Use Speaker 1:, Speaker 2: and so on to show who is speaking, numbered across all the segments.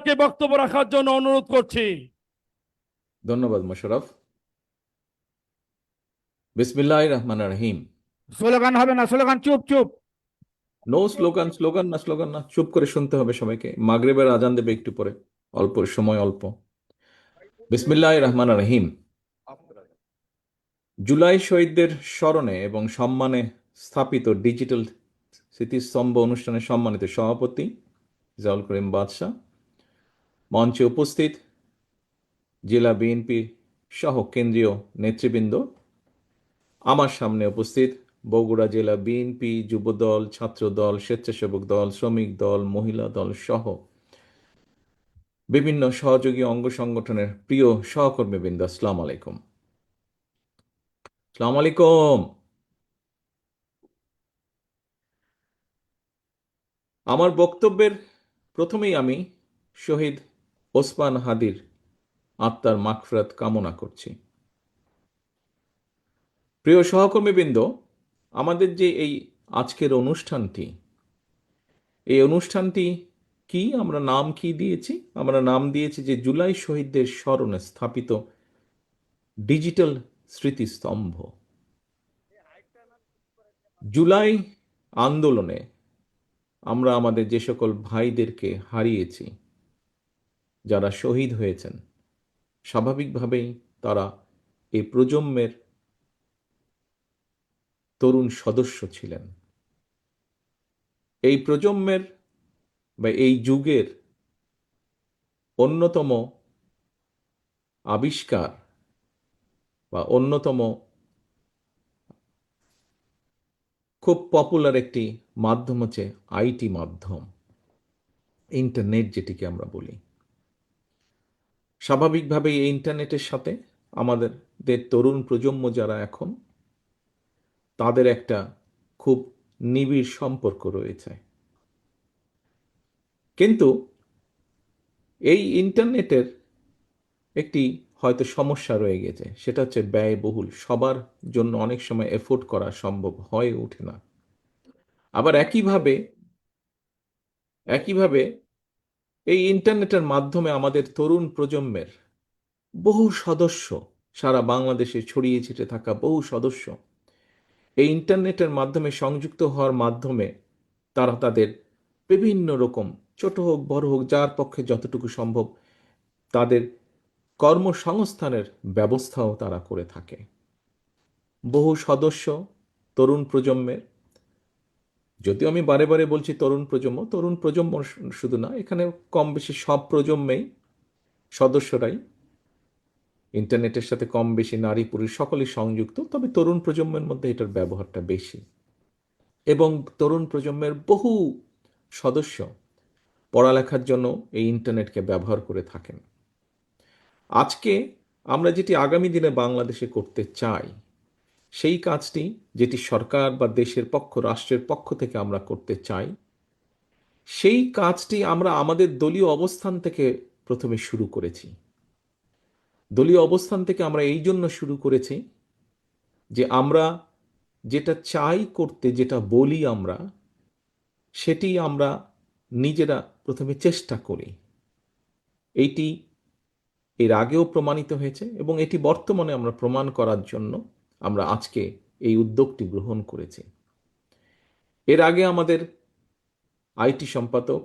Speaker 1: ওনাকে বক্তব্য রাখার জন্য অনুরোধ করছি।
Speaker 2: ধন্যবাদ মোশাররফ। বিসমিল্লাহির রহমানির রহিম।
Speaker 3: স্লোগান হবে না, স্লোগান, চুপ চুপ।
Speaker 2: নো স্লোগান, স্লোগান না, চুপ করে শুনতে হবে সবাইকে। মাগরিবের আজান দেবে একটু পরে, অল্প সময় অল্প। বিসমিল্লাহির রহমানির রহিম। জুলাই শহীদদের স্মরণে এবং সম্মানে স্থাপিত ডিজিটাল স্মৃতিস্তম্ভ অনুষ্ঠানের সম্মানিত সভাপতি জাউল করিম বাদশাহ, মঞ্চে উপস্থিত জেলা বিএনপি সহ কেন্দ্রীয় নেতৃবৃন্দ, আমার সামনে উপস্থিত বগুড়া জেলা বিএনপি যুবদল, ছাত্রদল, স্বেচ্ছাসেবক দল, শ্রমিক দল, মহিলা দল সহ বিভিন্ন সহযোগী অঙ্গ সংগঠনের প্রিয় সহকর্মীবৃন্দ, আসসালামু আলাইকুম। আসসালামু আলাইকুম। আমার বক্তব্যের প্রথমেই আমি শহীদ ওসমান হাদির আত্মার মাগফিরাত কামনা করছি। প্রিয় সহকর্মীবৃন্দ, আমাদের যে এই আজকের অনুষ্ঠানটি, এই অনুষ্ঠানটি কি, আমরা নাম কি দিয়েছি? আমরা নাম দিয়েছি যে জুলাই শহীদদের স্মরণে স্থাপিত ডিজিটাল স্মৃতিস্তম্ভ। জুলাই আন্দোলনে আমরা আমাদের যে সকল ভাইদেরকে হারিয়েছি, যারা শহীদ হয়েছেন, স্বাভাবিকভাবেই তারা এই প্রজন্মের তরুণ সদস্য ছিলেন। এই প্রজন্মের বা এই যুগের অন্যতম আবিষ্কার বা অন্যতম খুব পপুলার একটি মাধ্যম হচ্ছে আইটি মাধ্যম, ইন্টারনেট যেটিকে আমরা বলি। স্বাভাবিকভাবেই এই ইন্টারনেটের সাথে আমাদের তরুণ প্রজন্ম যারা এখন, তাদের একটা খুব নিবিড় সম্পর্ক রয়েছে। কিন্তু এই ইন্টারনেটের একটি হয়তো সমস্যা রয়ে গেছে, সেটা হচ্ছে ব্যয়বহুল। সবার জন্য অনেক সময় এফোর্ড করা সম্ভব হয়ে ওঠে না। আবার একইভাবে এই ইন্টারনেটের মাধ্যমে আমাদের তরুণ প্রজন্মের বহু সদস্য, সারা বাংলাদেশে ছড়িয়ে ছিটে থাকা বহু সদস্য এই ইন্টারনেটের মাধ্যমে সংযুক্ত হওয়ার মাধ্যমে তারা তাদের বিভিন্ন রকম, ছোট হোক বড় হোক, যার পক্ষে যতটুকু সম্ভব, তাদের কর্মসংস্থানের ব্যবস্থাও তারা করে থাকে। বহু সদস্য তরুণ প্রজন্মের, যদিও আমি বারে বারে বলছি তরুণ প্রজন্ম শুধু না, এখানে কম বেশি সব প্রজন্মেই সদস্যরাই ইন্টারনেটের সাথে কম বেশি নারী পুরুষ সকলেই সংযুক্ত, তবে তরুণ প্রজন্মের মধ্যে এটার ব্যবহারটা বেশি। এবং তরুণ প্রজন্মের বহু সদস্য পড়ালেখার জন্য এই ইন্টারনেটকে ব্যবহার করে থাকেন। আজকে আমরা যেটি আগামী দিনে বাংলাদেশে করতে চাই, সেই কাজটি যেটি সরকার বা দেশের পক্ষ, রাষ্ট্রের পক্ষ থেকে আমরা করতে চাই, সেই কাজটি আমরা আমাদের দলীয় অবস্থান থেকে প্রথমে শুরু করেছি। দলীয় অবস্থান থেকে আমরা এই জন্য শুরু করেছি যে আমরা যেটা চাই করতে, যেটা বলি আমরা, সেটি আমরা নিজেরা প্রথমে চেষ্টা করি। এইটি এর আগেও প্রমাণিত হয়েছে এবং এটি বর্তমানে আমরা প্রমাণ করার জন্য আমরা আজকে এই উদ্যোগটি গ্রহণ করেছি। এর আগে আমাদের আইটি সম্পাদক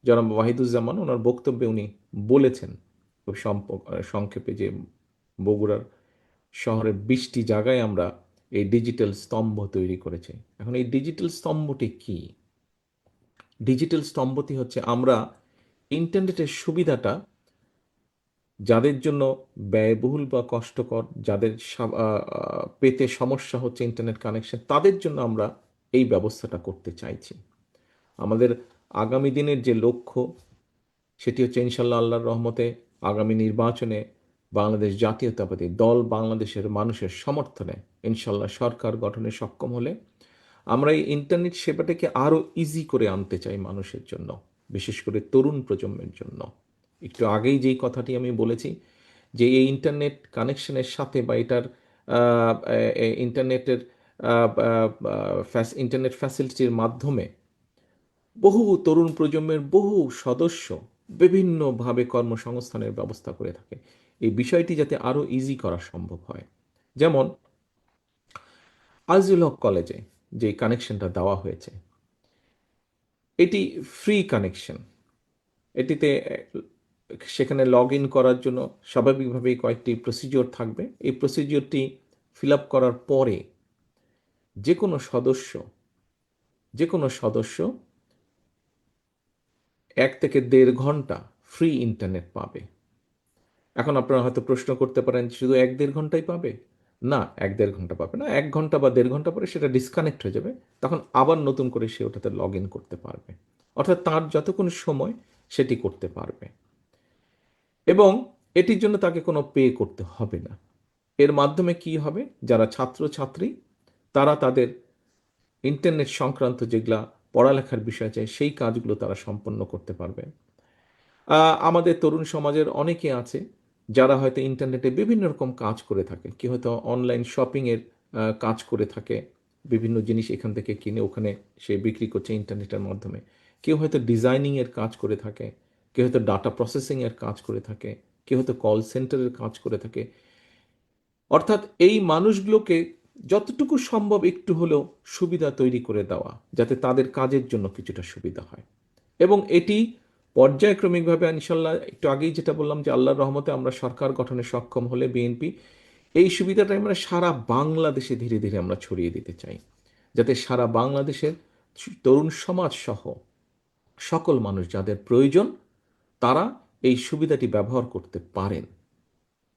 Speaker 2: জনাব ওয়াহিদুজ্জামান, ওনার বক্তব্যে উনি বলেছেন খুব সংক্ষেপে যে বগুড়ার শহরের 20টি জায়গায় আমরা এই ডিজিটাল স্তম্ভ তৈরি করেছি। এখন এই ডিজিটাল স্তম্ভটি কি? ডিজিটাল স্তম্ভটি হচ্ছে আমরা ইন্টারনেটের সুবিধাটা যাদের জন্য ব্যয়বহুল বা কষ্টকর, যাদের পেতে সমস্যা হচ্ছে ইন্টারনেট কানেকশন, তাদের জন্য আমরা এই ব্যবস্থাটা করতে চাইছি। আমাদের আগামী দিনের যে লক্ষ্য, সেটি হচ্ছে ইনশাল্লাহ আল্লাহর রহমতে আগামী নির্বাচনে বাংলাদেশ জাতীয়তাবাদী দল বাংলাদেশের মানুষের সমর্থনে ইনশাল্লাহ সরকার গঠনে সক্ষম হলে আমরা এই ইন্টারনেট সেবাটাকে আরও ইজি করে আনতে চাই মানুষের জন্য, বিশেষ করে তরুণ প্রজন্মের জন্য। একটু আগেই যেই কথাটি আমি বলেছি যে এই ইন্টারনেট কানেকশনের সাথে বা এটার ইন্টারনেটের ইন্টারনেট ফ্যাসিলিটির মাধ্যমে বহু তরুণ প্রজন্মের বহু সদস্য বিভিন্নভাবে কর্মসংস্থানের ব্যবস্থা করে থাকে। এই বিষয়টি যাতে আরও ইজি করা সম্ভব হয়, যেমন আজিজুল হক কলেজে যে কানেকশনটা দেওয়া হয়েছে, এটি ফ্রি কানেকশন। এটিতে সেখানে লগ ইন করার জন্য স্বাভাবিকভাবেই কয়েকটি প্রসিজিওর থাকবে। এই প্রসিজিওরটি ফিল আপ করার পরে যে কোনো সদস্য যে কোনো সদস্য 1 থেকে 1.5 ঘন্টা ফ্রি ইন্টারনেট পাবে। এখন আপনারা হয়তো প্রশ্ন করতে পারেন, শুধু 1-1.5 ঘন্টাই পাবে? না, 1-1.5 ঘন্টা পাবে না। 1 ঘন্টা বা 1.5 ঘন্টা পরে সেটা ডিসকানেক্ট হয়ে যাবে, তখন আবার নতুন করে সে ওটাতে লগ ইন করতে পারবে। অর্থাৎ তার যতক্ষণ সময় সেটি করতে পারবে, এবং এটির জন্য তাকে কোনো পে করতে হবে না। এর মাধ্যমে কি হবে, যারা ছাত্রছাত্রী তারা তাদের ইন্টারনেট সংক্রান্ত যেগুলা পড়ালেখার বিষয় চাই সেই কাজগুলো তারা সম্পন্ন করতে পারবে। আমাদের তরুণ সমাজের অনেকে আছে যারা হয়তো ইন্টারনেটে বিভিন্ন রকম কাজ করে থাকে। কেউ হয়তো অনলাইন শপিংয়ের কাজ করে থাকে, বিভিন্ন জিনিস এখান থেকে কিনে ওখানে সে বিক্রি করছে ইন্টারনেটের মাধ্যমে। কেউ হয়তো ডিজাইনিংয়ের কাজ করে থাকে, কেউ হয়তো ডাটা প্রসেসিংয়ের কাজ করে থাকে, কেউ হয়তো কল সেন্টারের কাজ করে থাকে। অর্থাৎ এই মানুষগুলোকে যতটুকু সম্ভব একটু হলেও সুবিধা তৈরি করে দেওয়া, যাতে তাদের কাজের জন্য কিছুটা সুবিধা হয়। এবং এটি পর্যায়ক্রমিকভাবে ইনশাল্লাহ, একটু আগেই যেটা বললাম যে আল্লাহর রহমতে আমরা সরকার গঠনে সক্ষম হলে বিএনপি এই সুবিধাটা আমরা সারা বাংলাদেশে ধীরে ধীরে আমরা ছড়িয়ে দিতে চাই, যাতে সারা বাংলাদেশের তরুণ সমাজ সহ সকল মানুষ যাদের প্রয়োজন তারা এই সুবিধাটি ব্যবহার করতে পারেন।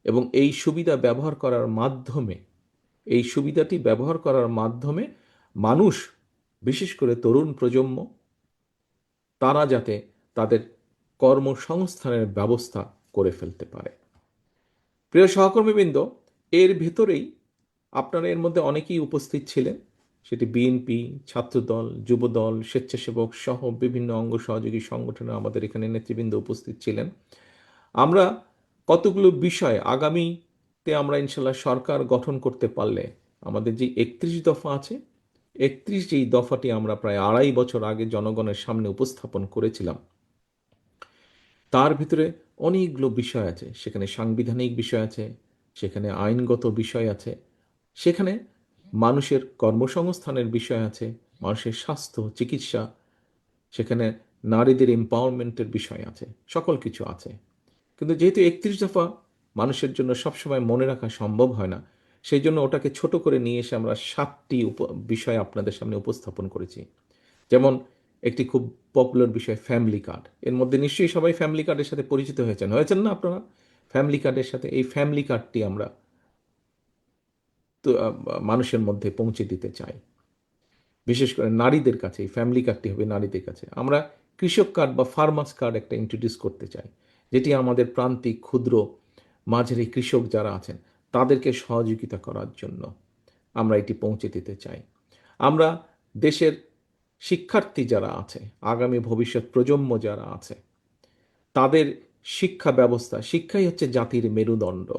Speaker 2: এবং এই সুবিধা ব্যবহার করার মাধ্যমে এই সুবিধাটি ব্যবহার করার মাধ্যমে মানুষ, বিশেষ করে তরুণ প্রজন্ম, তারা যাতে তাদের কর্মসংস্থানের ব্যবস্থা করে ফেলতে পারে। প্রিয় সহকর্মীবৃন্দ, এর ভেতরেই আপনারা এর মধ্যে অনেকেই উপস্থিত ছিলেন, সেটি বিএনপি, ছাত্রদল, যুবদল, স্বেচ্ছাসেবক সহ বিভিন্ন অঙ্গ সহযোগী সংগঠনে আমাদের এখানে নেতৃবৃন্দ উপস্থিত ছিলেন। আমরা কতগুলো বিষয় আগামীতে আমরা ইনশাল্লাহ সরকার গঠন করতে পারলে আমাদের যে 31 দফা আছে, 31 যেই দফাটি আমরা প্রায় 2.5 বছর আগে জনগণের সামনে উপস্থাপন করেছিলাম, তার ভিতরে অনেকগুলো বিষয় আছে। সেখানে সাংবিধানিক বিষয় আছে, সেখানে আইনগত বিষয় আছে, সেখানে মানুষের কর্মসংস্থানের বিষয় আছে, মানুষের স্বাস্থ্য চিকিৎসা, সেখানে নারীদের এম্পাওয়ারমেন্টের বিষয় আছে, সকল কিছু আছে। কিন্তু যেহেতু 31 দফা মানুষের জন্য সবসময় মনে রাখা সম্ভব হয় না, সেই জন্য ওটাকে ছোট করে নিয়ে এসে আমরা 7টি বিষয় আপনাদের সামনে উপস্থাপন করেছি। যেমন একটি খুব পপুলার বিষয় ফ্যামিলি কার্ড। এর মধ্যে নিশ্চয়ই সবাই ফ্যামিলি কার্ডের সাথে পরিচিত হয়েছেন না আপনারা? ফ্যামিলি কার্ডের সাথে এই ফ্যামিলি কার্ডটি আমরা তো মানুষের মধ্যে পৌঁছে দিতে চাই, বিশেষ করে নারীদের কাছে। এই ফ্যামিলি কার্ডটি হবে নারীদের কাছে। আমরা কৃষক কার্ড বা ফার্মার্স কার্ড একটা ইন্ট্রোডিউস করতে চাই, যেটি আমাদের প্রান্তিক ক্ষুদ্র মাঝারি কৃষক যারা আছেন তাদেরকে সহযোগিতা করার জন্য আমরা এটি পৌঁছে দিতে চাই। আমরা দেশের শিক্ষার্থী যারা আছে, আগামী ভবিষ্যৎ প্রজন্ম যারা আছে, তাদের শিক্ষা ব্যবস্থা, শিক্ষাই হচ্ছে জাতির মেরুদণ্ড।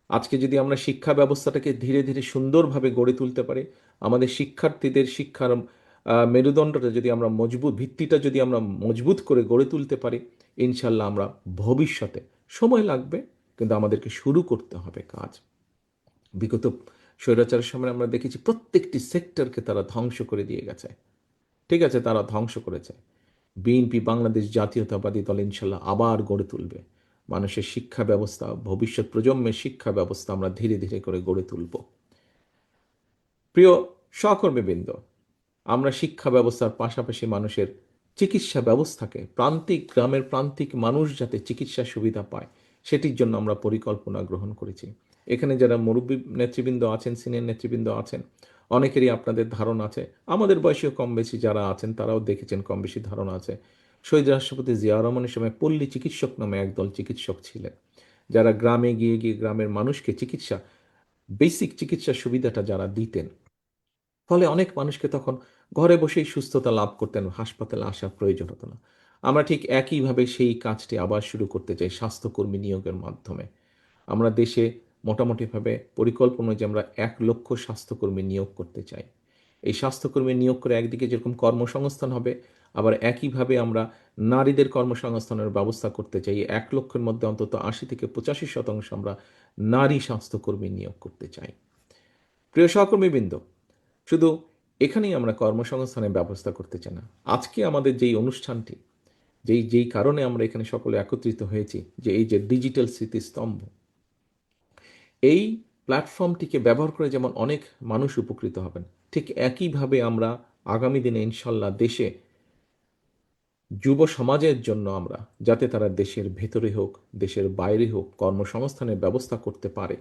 Speaker 2: আজকে যদি আমরা শিক্ষা ব্যবস্থাটাকে ধীরে ধীরে সুন্দরভাবে গড়ে তুলতে পারি, আমাদের শিক্ষার্থীদের শিক্ষার মেরুদণ্ডটা যদি আমরা মজবুত, ভিত্তিটা যদি আমরা মজবুত করে গড়ে তুলতে পারি, ইনশাল্লাহ আমরা ভবিষ্যতে, সময় লাগবে কিন্তু আমাদেরকে শুরু করতে হবে কাজ। বিগত স্বৈরাচারের সময় আমরা দেখেছি প্রত্যেকটি সেক্টরকে তারা ধ্বংস করে দিয়ে গেছে। ঠিক আছে, তারা ধ্বংস করেছে। বিএনপি বাংলাদেশ জাতীয়তাবাদী দল ইনশাল্লাহ আবার গড়ে তুলবে মানুষের শিক্ষা ব্যবস্থা, ভবিষ্যৎ প্রজন্মের শিক্ষা ব্যবস্থা আমরা ধীরে ধীরে করে গড়ে তুলব। প্রিয় সহকর্মীবৃন্দ, আমরা শিক্ষা ব্যবস্থার পাশাপাশি মানুষের চিকিৎসা ব্যবস্থাকে, প্রান্তিক গ্রামের প্রান্তিক মানুষ যাতে চিকিৎসা সুবিধা পায় সেটির জন্য আমরা পরিকল্পনা গ্রহণ করেছি। এখানে যারা মুরব্বী নেতৃবৃন্দ আছেন, সিনিয়র নেতৃবৃন্দ আছেন, অনেকেরই আপনাদের ধারণা আছে, আমাদের বয়সীয় কম বেশি যারা আছেন তারাও দেখেছেন, কম বেশি ধারণা আছে। শহীদ রাষ্ট্রপতি জিয়া রহমানের সময় পল্লী চিকিৎসক নামে একদল চিকিৎসক ছিলেন, যারা গ্রামে গিয়ে গিয়ে গ্রামের মানুষকে চিকিৎসা, বেসিক চিকিৎসা সুবিধাটা যারা দিতেন, ফলে অনেক মানুষকে তখন ঘরে বসেই সুস্থতা লাভ করতেন, হাসপাতালে আসার প্রয়োজন হতো না। আমরা ঠিক একইভাবে সেই কাজটি আবার শুরু করতে চাই স্বাস্থ্যকর্মী নিয়োগের মাধ্যমে। আমরা দেশে মোটামুটিভাবে পরিকল্পনা যে আমরা 1 লক্ষ স্বাস্থ্যকর্মী নিয়োগ করতে চাই। এই স্বাস্থ্যকর্মী নিয়োগ করে একদিকে যেরকম কর্মসংস্থান হবে, আবার একইভাবে আমরা নারীদের কর্মসংস্থানের ব্যবস্থা করতে চাই। 1,00,000-এর মধ্যে অন্তত 80-85% আমরা নারী স্বাস্থ্যকর্মী নিয়োগ করতে চাই। প্রিয় সহকর্মীবৃন্দ, শুধু এখানেই আমরা কর্মসংস্থানের ব্যবস্থা করতে চাই না। আজকে আমাদের যেই অনুষ্ঠানটি, যেই কারণে আমরা এখানে সকলে একত্রিত হয়েছি, যে এই যে ডিজিটাল স্মৃতিস্তম্ভ, এই প্ল্যাটফর্মটিকে ব্যবহার করে যেমন অনেক মানুষ উপকৃত হবেন, ঠিক একইভাবে আমরা আগামী দিনে ইনশাল্লাহ দেশে যুব সমাজের জন্য আমরা যাতে তারা দেশের ভেতরে হোক, দেশের বাইরে হোক, কর্মসংস্থানের ব্যবস্থা করতে পারে,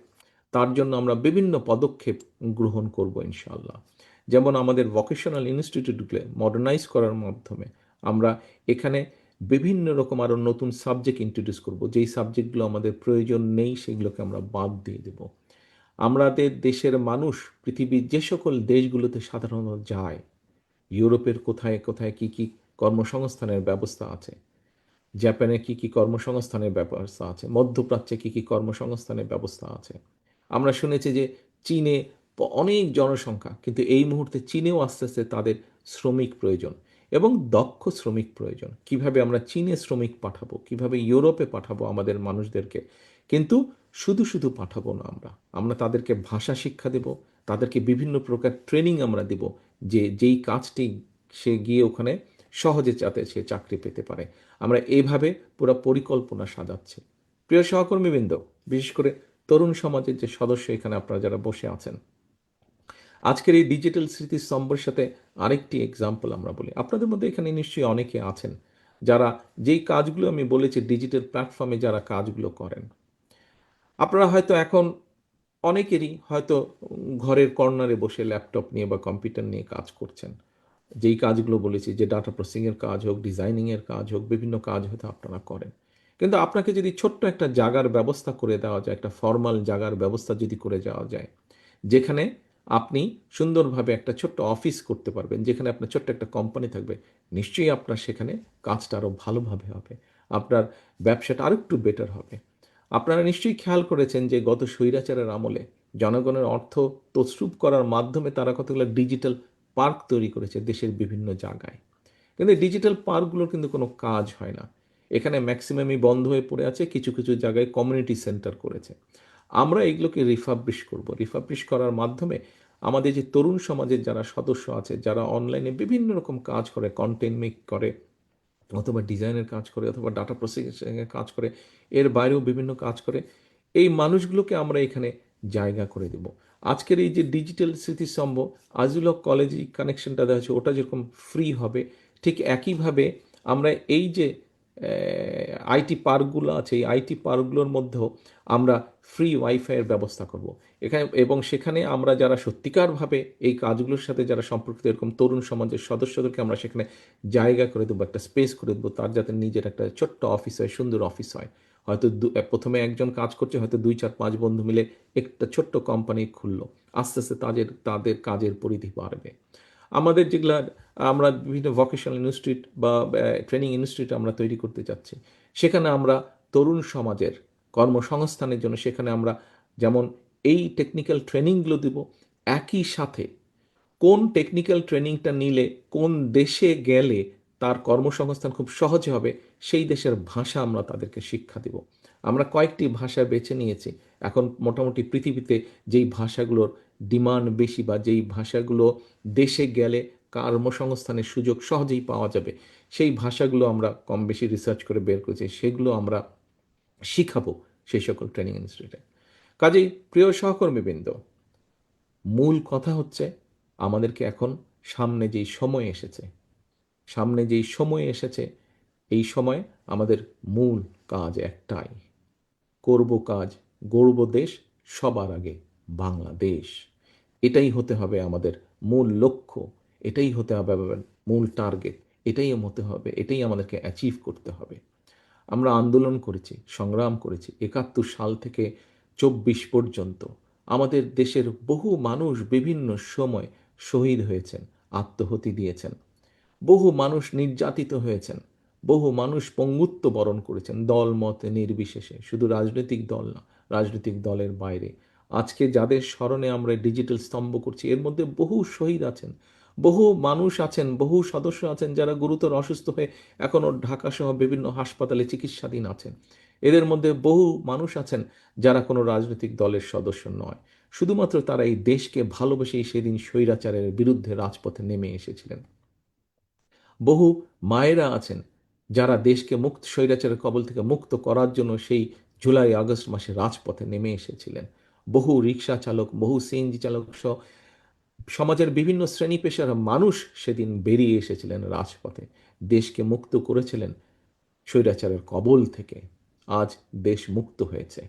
Speaker 2: তার জন্য আমরা বিভিন্ন পদক্ষেপ গ্রহণ করব ইনশাআল্লাহ। যেমন আমাদের ভোকেশনাল ইনস্টিটিউটগুলো মডার্নাইজ করার মাধ্যমে আমরা এখানে বিভিন্ন রকম আরও নতুন সাবজেক্ট ইন্ট্রোডিউস করব। যেই সাবজেক্টগুলো আমাদের প্রয়োজন নেই সেগুলোকে আমরা বাদ দিয়ে দেব। আমাদের দেশের মানুষ পৃথিবীর যে সকল দেশগুলোতে সাধারণত যায়, ইউরোপের কোথায় কোথায় কি কি কর্মসংস্থানের ব্যবস্থা আছে, জাপানে কি কি কর্মসংস্থানের ব্যবস্থা আছে, মধ্যপ্রাচ্যে কি কি কর্মসংস্থানের ব্যবস্থা আছে। আমরা শুনেছি যে চীনে অনেক জনসংখ্যা, কিন্তু এই মুহূর্তে চীনেও আস্তে আস্তে তাদের শ্রমিক প্রয়োজন এবং দক্ষ শ্রমিক প্রয়োজন। কিভাবে আমরা চীনে শ্রমিক পাঠাবো, কিভাবে ইউরোপে পাঠাবো আমাদের মানুষদেরকে, কিন্তু শুধু শুধু পাঠাবো না, আমরা তাদেরকে ভাষা শিক্ষা দেব, তাদেরকে বিভিন্ন প্রকার ট্রেনিং আমরা দেব, যেই কাজটি সে গিয়ে ওখানে সহজে যাতে সে চাকরি পেতে পারে। আমরা এইভাবে পুরো পরিকল্পনা সাজাচ্ছি। প্রিয় সহকর্মীবৃন্দ, বিশেষ করে তরুণ সমাজের যে সদস্য এখানে আপনারা যারা বসে আছেন, আজকের এই ডিজিটাল স্মৃতিস্তম্ভের সাথে আরেকটি এক্সাম্পল আমরা বলি। আপনাদের মধ্যে এখানে নিশ্চয়ই অনেকে আছেন যারা যেই কাজগুলো আমি বলেছি ডিজিটাল প্ল্যাটফর্মে যারা কাজগুলো করেন। আপনারা হয়তো এখন অনেকেরই হয়তো ঘরের কর্নারে বসে ল্যাপটপ নিয়ে বা কম্পিউটার নিয়ে কাজ করছেন। যেই কাজগুলো বলেছি, যে ডাটা প্রসেসিংয়ের কাজ হোক, ডিজাইনিংয়ের কাজ হোক, বিভিন্ন কাজ হয়তো আপনারা করেন। কিন্তু আপনাকে যদি ছোট্ট একটা জায়গার ব্যবস্থা করে দেওয়া যায়, একটা ফর্মাল জায়গার ব্যবস্থা যদি করে যাওয়া যায়, যেখানে আপনি সুন্দরভাবে একটা ছোট্ট অফিস করতে পারবেন, যেখানে আপনার ছোট্ট একটা কোম্পানি থাকবে, নিশ্চয়ই আপনার সেখানে কাজটা আরও ভালোভাবে হবে, আপনার ব্যবসাটা আরও একটু বেটার হবে। আপনারা নিশ্চয়ই খেয়াল করেছেন যে গত স্বৈরাচারের আমলে জনগণের অর্থ তছরূপ করার মাধ্যমে তারা কতগুলো ডিজিটাল পার্ক তৈরি করেছে দেশের বিভিন্ন জায়গায়। কিন্তু ডিজিটাল পার্কগুলোর কিন্তু কোনো কাজ হয় না। এখানে ম্যাক্সিমামই বন্ধ হয়ে পড়ে আছে, কিছু কিছু জায়গায় কমিউনিটি সেন্টার করেছে। আমরা এগুলোকে রিফাবলিশ করব। রিফাবলিশ করার মাধ্যমে আমাদের যে তরুণ সমাজের যারা সদস্য আছে, যারা অনলাইনে বিভিন্ন রকম কাজ করে, কন্টেন্ট মেক করে, অথবা ডিজাইনের কাজ করে, অথবা ডাটা প্রসেসিংয়ের কাজ করে, এর বাইরেও বিভিন্ন কাজ করে, এই মানুষগুলোকে আমরা এখানে জায়গা করে দেব। আজকের এই যে ডিজিটাল স্মৃতিস্তম্ভ, আজিল কলেজ কানেকশনটা দেওয়া হচ্ছে, ওটা যেরকম ফ্রি হবে, ঠিক একইভাবে আমরা এই যে আইটি পার্কগুলো আছে, এই আইটি পার্কগুলোর মধ্যেও আমরা ফ্রি ওয়াইফাইয়ের ব্যবস্থা করব এখানে, এবং সেখানে আমরা যারা সত্যিকারভাবে এই কাজগুলোর সাথে যারা সম্পর্কিত এরকম তরুণ সমাজের সদস্যদেরকে আমরা সেখানে জায়গা করে দেবো, একটা স্পেস করে দেবো, তার যাতে নিজের একটা ছোট্ট অফিস হয়, সুন্দর অফিস হয়। হয়তো প্রথমে একজন কাজ করছে, হয়তো 2, 4, 5 বন্ধু মিলে একটা ছোট্ট কোম্পানি খুললো, আস্তে আস্তে তাদের কাজের পরিধি বাড়বে। আমাদের যেগুলা আমরা বিভিন্ন ভোকেশনাল ইনস্টিটিউট বা ট্রেনিং ইনস্টিটিউট আমরা তৈরি করতে যাচ্ছি, সেখানে আমরা তরুণ সমাজের কর্মসংস্থানের জন্য সেখানে আমরা যেমন এই টেকনিক্যাল ট্রেনিংগুলো দেব, একই সাথে কোন টেকনিক্যাল ট্রেনিংটা নিলে কোন দেশে গেলে তার কর্মসংস্থান খুব সহজে হবে, সেই দেশের ভাষা আমরা তাদেরকে শিক্ষা দেব। আমরা কয়েকটি ভাষা বেছে নিয়েছি। এখন মোটামুটি পৃথিবীতে যেই ভাষাগুলোর ডিমান্ড বেশি, বা যেই ভাষাগুলো দেশে গেলে কর্মসংস্থানের সুযোগ সহজেই পাওয়া যাবে, সেই ভাষাগুলো আমরা কম বেশি রিসার্চ করে বের করেছি, সেগুলো আমরা শিখাবো সেই সকল ট্রেনিং ইনস্টিটিউটে। কাজেই প্রিয় সহকর্মীবৃন্দ, মূল কথা হচ্ছে আমাদেরকে এখন সামনে যেই সময় এসেছে, এই সময় আমাদের মূল কাজ একটাই, করব কাজ, গড়ব দেশ, সবার আগে বাংলাদেশ। এটাই হতে হবে আমাদের মূল লক্ষ্য, এটাই হতে হবে আমাদের মূল টার্গেট, এটাই হতে হবে, এটাই আমাদেরকে অ্যাচিভ করতে হবে। আমরা আন্দোলন করেছি, সংগ্রাম করেছি 71 সাল থেকে 24 পর্যন্ত। আমাদের দেশের বহু মানুষ বিভিন্ন সময় শহীদ হয়েছেন, আত্মহতি দিয়েছেন, বহু মানুষ নির্যাতিত হয়েছেন, বহু মানুষ পঙ্গুত্ব বরণ করেছেন, দল মত নির্বিশেষে, শুধু রাজনৈতিক দল না, রাজনৈতিক দলের বাইরে। আজকে যাদের স্মরণে আমরা ডিজিটাল স্তম্ভ করছি, এর মধ্যে বহু শহীদ আছেন, বহু মানুষ আছেন, বহু সদস্য আছেন যারা গুরুতর অসুস্থ হয়ে এখনও ঢাকা সহ বিভিন্ন হাসপাতালে চিকিৎসাধীন আছেন। এদের মধ্যে বহু মানুষ আছেন যারা কোনো রাজনৈতিক দলের সদস্য নয়, শুধুমাত্র তারা এই দেশকে ভালোবেসেই সেদিন স্বৈরাচারের বিরুদ্ধে রাজপথে নেমে এসেছিলেন। বহু মায়েরা আছেন যারা দেশকে স্বৈরাচারের কবল থেকে মুক্ত করার জন্য সেই জুলাই আগস্ট মাসে রাজপথে নেমে এসেছিলেন। বহু রিক্সা চালক, বহু সিএনজি চালক সহ সমাজের বিভিন্ন শ্রেণী পেশার মানুষ সেদিন বেরিয়ে এসেছিলেন রাজপথে, দেশকে মুক্ত করেছিলেন স্বৈরাচারের কবল থেকে। আজ দেশ মুক্ত হয়েছে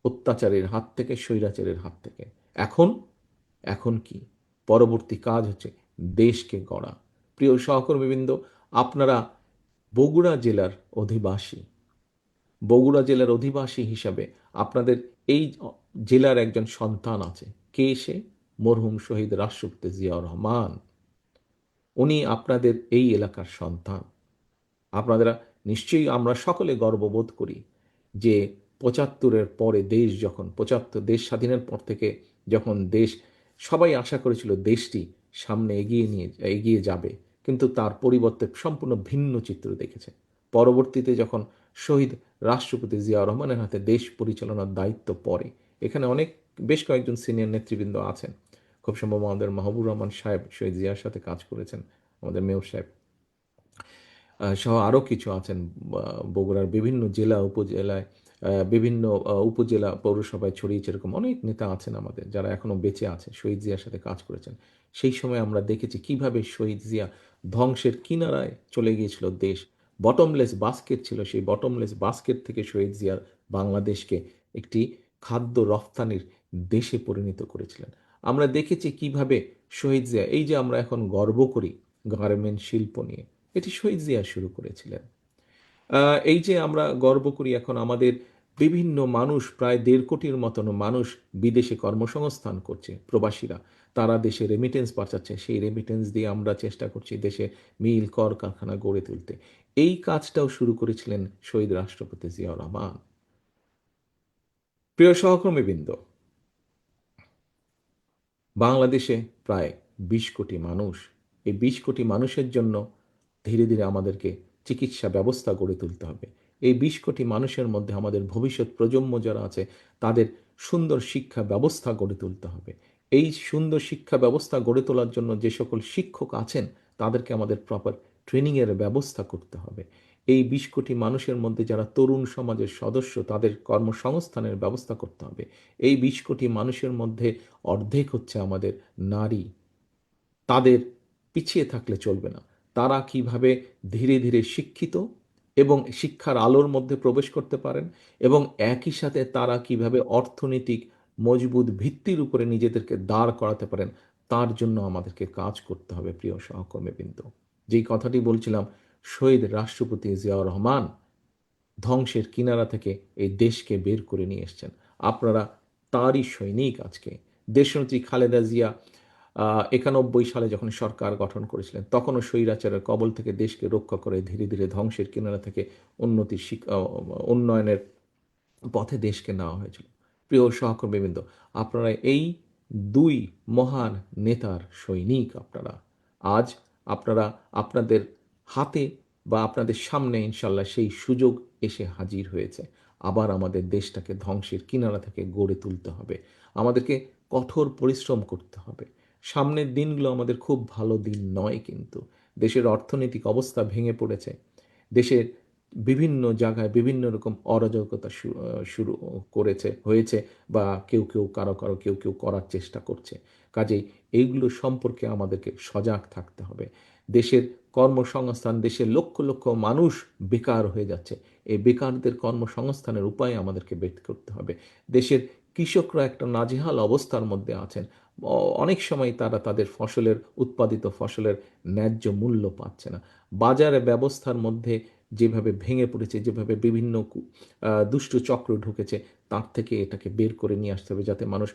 Speaker 2: অত্যাচারের হাত থেকে, স্বৈরাচারের হাত থেকে। এখন এখন কি পরবর্তী কাজ হচ্ছে দেশকে গড়া। প্রিয় সহকর্মীবৃন্দ, আপনারা বগুড়া জেলার অধিবাসী। বগুড়া জেলার অধিবাসী হিসাবে আপনাদের এই জেলার একজন সন্তান আছে। কে সে? মরহুম শহীদ রাষ্ট্রপতি জিয়াউর রহমান। উনি আপনাদের এই এলাকার সন্তান। আপনারা নিশ্চয়ই, আমরা সকলে গর্ববোধ করি যে ৭৫-এর পরে দেশ যখন ৭৫ দেশ স্বাধীনের পর থেকে যখন দেশ, সবাই আশা করেছিল দেশটি সামনে এগিয়ে যাবে, কিন্তু তার পরিবর্তে সম্পূর্ণ ভিন্ন চিত্র দেখেছে। পরবর্তীতে যখন শহীদ রাষ্ট্রপতি জিয়াউর রহমানের হাতে দেশ পরিচালনার দায়িত্ব পড়ে, এখানে বেশ কয়েকজন সিনিয়র নেতৃবৃন্দ আছেন। খুব সম্ভব আমাদের মাহবুবুর রহমান সাহেব শহীদ জিয়ার সাথে কাজ করেছেন, আমাদের মেয়র সাহেব সহ আরও কিছু আছেন। বগুড়ার বিভিন্ন জেলা উপজেলায়, বিভিন্ন উপজেলা পৌরসভায় ছড়িয়েছে এরকম অনেক নেতা আছেন আমাদের, যারা এখনও বেঁচে আছে, শহীদ জিয়ার সাথে কাজ করেছেন। সেই সময় আমরা দেখেছি কিভাবে শহীদ জিয়া ধ্বংসের কিনারায় চলে গিয়েছিল দেশ। বটমলেস বাস্কেট ছিল, সেই বটমলেস বাস্কেট থেকে শহীদ জিয়ার বাংলাদেশকে একটি খাদ্য রফতানির দেশে পরিণত করেছিলেন। আমরা দেখেছি কিভাবে শহীদ জিয়া, এই যে আমরা এখন গর্ব করি গার্মেন্ট শিল্প নিয়ে, এটি শহীদ জিয়া শুরু করেছিলেন। এই যে আমরা গর্ব করি এখন আমাদের বিভিন্ন মানুষ, প্রায় ১.৫ কোটির মতন মানুষ বিদেশে কর্মসংস্থান করছে, প্রবাসীরা, তারা দেশে রেমিটেন্স পাঠাচ্ছে, সেই রেমিটেন্স দিয়ে আমরা চেষ্টা করছি দেশে মিল কর কারখানা গড়ে তুলতে। এই কাজটাও শুরু করেছিলেন শহীদ রাষ্ট্রপতি জিয়াউর রহমান। প্রিয় সহকর্মীবৃন্দ, বাংলাদেশে প্রায় ২০ কোটি মানুষ। এই ২০ কোটি মানুষের জন্য ধীরে ধীরে আমাদেরকে চিকিৎসা ব্যবস্থা গড়ে তুলতে হবে। এই ২০ কোটি মানুষের মধ্যে আমাদের ভবিষ্যৎ প্রজন্ম যারা আছে তাদের সুন্দর শিক্ষা ব্যবস্থা গড়ে তুলতে হবে। এই সুন্দর শিক্ষা ব্যবস্থা গড়ে তোলার জন্য যে সকল শিক্ষক আছেন তাদেরকে আমাদের প্রপার ট্রেনিংয়ের ব্যবস্থা করতে হবে। এই ২০ কোটি মানুষের মধ্যে যারা তরুণ সমাজের সদস্য তাদের কর্মসংস্থানের ব্যবস্থা করতে হবে। এই ২০ কোটি মানুষের মধ্যে অর্ধেক হচ্ছে আমাদের নারী। তাদের পিছিয়ে থাকলে চলবে না। তারা কিভাবে ধীরে ধীরে শিক্ষিত এবং শিক্ষার আলোর মধ্যে প্রবেশ করতে পারেন, এবং একই সাথে তারা কিভাবে অর্থনৈতিক মজবুত ভিত্তির উপরে নিজেদেরকে দাঁড় করাতে পারেন, তার জন্য আমাদেরকে কাজ করতে হবে। প্রিয় সহকর্মীবৃন্দ, যেই কথাটি বলছিলাম, শহীদ রাষ্ট্রপতি জিয়াউর রহমান ধ্বংসের কিনারা থেকে এই দেশকে বের করে নিয়ে এসেছেন। আপনারা তারই সৈনিক। আজকে দেশনেত্রী খালেদা জিয়া ৯১ সালে যখন সরকার গঠন করেছিলেন তখনও স্বৈরাচারের কবল থেকে দেশকে রক্ষা করে ধীরে ধীরে ধ্বংসের কিনারা থেকে উন্নয়নের পথে দেশকে নেওয়া হয়েছিল। প্রিয় সহকর্মীবৃন্দ, আপনারা এই দুই মহান নেতার সৈনিক। আপনারা আজ আপনারা আপনাদের হাতে বা আপনাদের সামনে ইনশাল্লাহ সেই সুযোগ এসে হাজির হয়েছে। আবার আমাদের দেশটাকে ধ্বংসের কিনারা থেকে গড়ে তুলতে হবে। আমাদেরকে কঠোর পরিশ্রম করতে হবে। সামনের দিনগুলো আমাদের খুব ভালো দিন নয়, কিন্তু দেশের অর্থনৈতিক অবস্থা ভেঙে পড়েছে। দেশের বিভিন্ন জায়গায় বিভিন্ন রকম অরাজকতা শুরু হয়েছে, বা কেউ কেউ কেউ কেউ করার চেষ্টা করছে। কাজেই এইগুলো সম্পর্কে আমাদেরকে সজাগ থাকতে হবে। দেশের কর্মসংস্থান, দেশের লক্ষ লক্ষ মানুষ বেকার হয়ে যাচ্ছে, এই বেকারদের কর্মসংস্থানের উপায় আমাদেরকে বের করতে হবে। দেশের কৃষকরা একটা নাজেহাল অবস্থার মধ্যে আছেন। অনেক সময় তারা তাদের উৎপাদিত ফসলের ন্যায্য মূল্য পাচ্ছে না। বাজার ব্যবস্থার মধ্যে যেভাবে ভেঙে পড়েছে, যেভাবে বিভিন্ন দুষ্ট চক্র ঢুকেছে, তার থেকে এটাকে বের করে নিয়ে আসতে হবে, যাতে মানুষ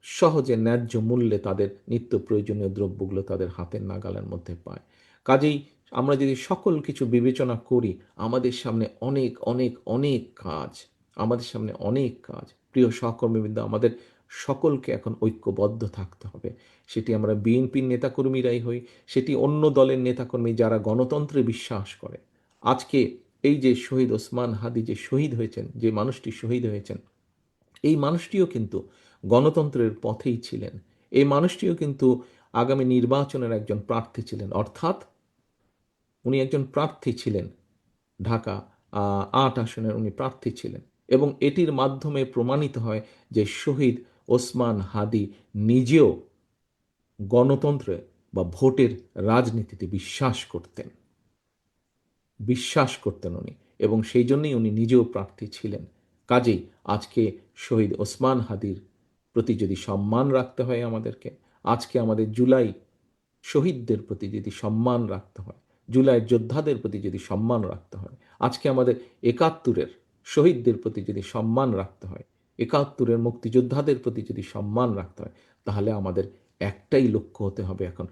Speaker 2: সহজে ন্যায্য মূল্যে তাদের নিত্য প্রয়োজনীয় দ্রব্যগুলো তাদের হাতের নাগালের মধ্যে পায়। কাজেই আমরা যদি সকল কিছু বিবেচনা করি, আমাদের সামনে অনেক অনেক অনেক কাজ, আমাদের সামনে অনেক কাজ। প্রিয় সহকর্মীবৃন্দ, আমাদের সকলকে এখন ঐক্যবদ্ধ থাকতে হবে। সেটি আমরা বিএনপির নেতাকর্মীরাই হই, সেটি অন্য দলের নেতাকর্মী যারা গণতন্ত্রে বিশ্বাস করে। আজকে এই যে শহীদ ওসমান হাদি যে শহীদ হয়েছেন, যে মানুষটি শহীদ হয়েছেন, এই মানুষটিও কিন্তু গণতন্ত্রের পথেই ছিলেন। এই মানুষটিও কিন্তু আগামী নির্বাচনের একজন প্রার্থী ছিলেন, অর্থাৎ উনি একজন প্রার্থী ছিলেন। ঢাকা ৮ আসনের উনি প্রার্থী ছিলেন এবং এটির মাধ্যমে প্রমাণিত হয় যে শহীদ ওসমান হাদি নিজেও গণতন্ত্রে বা ভোটের রাজনীতিতে বিশ্বাস করতেন উনি, এবং সেই জন্যই উনি নিজেও প্রার্থী ছিলেন। কাজেই আজকে শহীদ ওসমান হাদির প্রতি যদি সম্মান রাখতে হয় আমাদেরকে, আজকে আমাদের জুলাই শহীদদের প্রতি যদি সম্মান রাখতে হয়, জুলাইয়ের যোদ্ধাদের প্রতি যদি সম্মান রাখতে হয়, আজকে আমাদের ৭১-এর শহীদদের প্রতি যদি সম্মান রাখতে হয়, ৭১-এর মুক্তিযোদ্ধাদের প্রতি যদি সম্মান রাখতে হয়, তাহলে আমাদের একটাই লক্ষ্য হতে হবে এখন,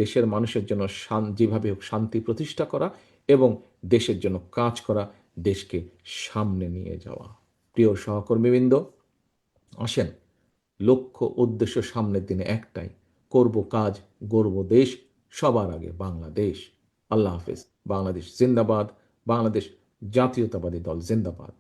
Speaker 2: দেশের মানুষের জন্য যেভাবে হোক শান্তি প্রতিষ্ঠা করা এবং দেশের জন্য কাজ করা, দেশকে সামনে নিয়ে যাওয়া। প্রিয় সহকর্মীবৃন্দ, আসেন, লক্ষ্য উদ্দেশ্য সামনের দিনে একটাই, করব কাজ, গড়ব দেশ, সবার আগে বাংলাদেশ। আল্লাহ হাফেজ। বাংলাদেশ জিন্দাবাদ। বাংলাদেশ জাতীয়তাবাদী দল জিন্দাবাদ।